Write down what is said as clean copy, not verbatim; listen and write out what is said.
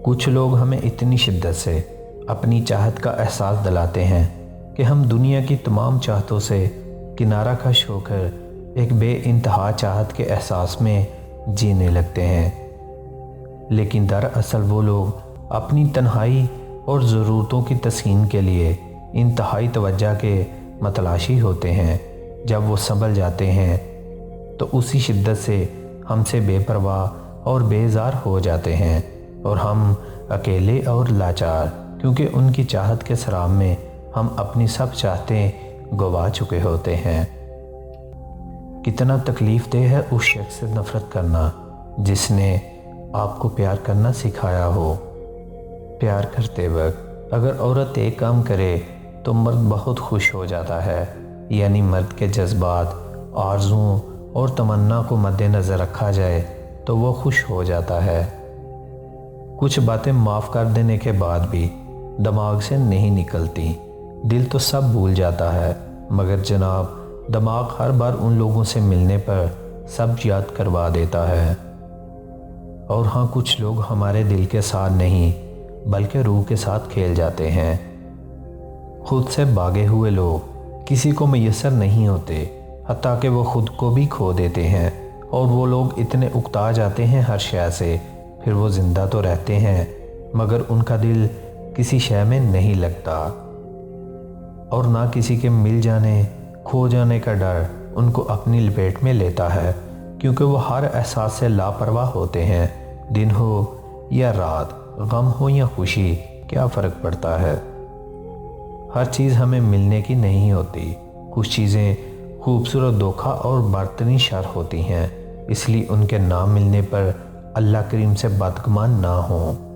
کچھ لوگ ہمیں اتنی شدت سے اپنی چاہت کا احساس دلاتے ہیں کہ ہم دنیا کی تمام چاہتوں سے کنارہ کش ہو کر ایک بے انتہا چاہت کے احساس میں جینے لگتے ہیں، لیکن دراصل وہ لوگ اپنی تنہائی اور ضرورتوں کی تسکین کے لیے انتہائی توجہ کے متلاشی ہوتے ہیں۔ جب وہ سنبھل جاتے ہیں تو اسی شدت سے ہم سے بے پرواہ اور بیزار ہو جاتے ہیں، اور ہم اکیلے اور لاچار، کیونکہ ان کی چاہت کے سراب میں ہم اپنی سب چاہتیں گوا چکے ہوتے ہیں۔ کتنا تکلیف دہ ہے اس شخص سے نفرت کرنا جس نے آپ کو پیار کرنا سکھایا ہو۔ پیار کرتے وقت اگر عورت ایک کام کرے تو مرد بہت خوش ہو جاتا ہے، یعنی مرد کے جذبات، آرزوؤں اور تمنا کو مد نظر رکھا جائے تو وہ خوش ہو جاتا ہے۔ کچھ باتیں معاف کر دینے کے بعد بھی دماغ سے نہیں نکلتی، دل تو سب بھول جاتا ہے، مگر جناب دماغ ہر بار ان لوگوں سے ملنے پر سب یاد کروا دیتا ہے۔ اور ہاں، کچھ لوگ ہمارے دل کے ساتھ نہیں بلکہ روح کے ساتھ کھیل جاتے ہیں۔ خود سے بھاگے ہوئے لوگ کسی کو میسر نہیں ہوتے، حتیٰ کہ وہ خود کو بھی کھو دیتے ہیں، اور وہ لوگ اتنے اکتا جاتے ہیں ہر شے سے، پھر وہ زندہ تو رہتے ہیں مگر ان کا دل کسی شے میں نہیں لگتا، اور نہ کسی کے مل جانے کھو جانے کا ڈر ان کو اپنی لپیٹ میں لیتا ہے، کیونکہ وہ ہر احساس سے لاپرواہ ہوتے ہیں۔ دن ہو یا رات، غم ہو یا خوشی، کیا فرق پڑتا ہے؟ ہر چیز ہمیں ملنے کی نہیں ہوتی، کچھ چیزیں خوبصورت دھوکہ اور باطنی شر ہوتی ہیں، اس لیے ان کے نہ ملنے پر اللہ کریم سے بدگمان نہ ہوں۔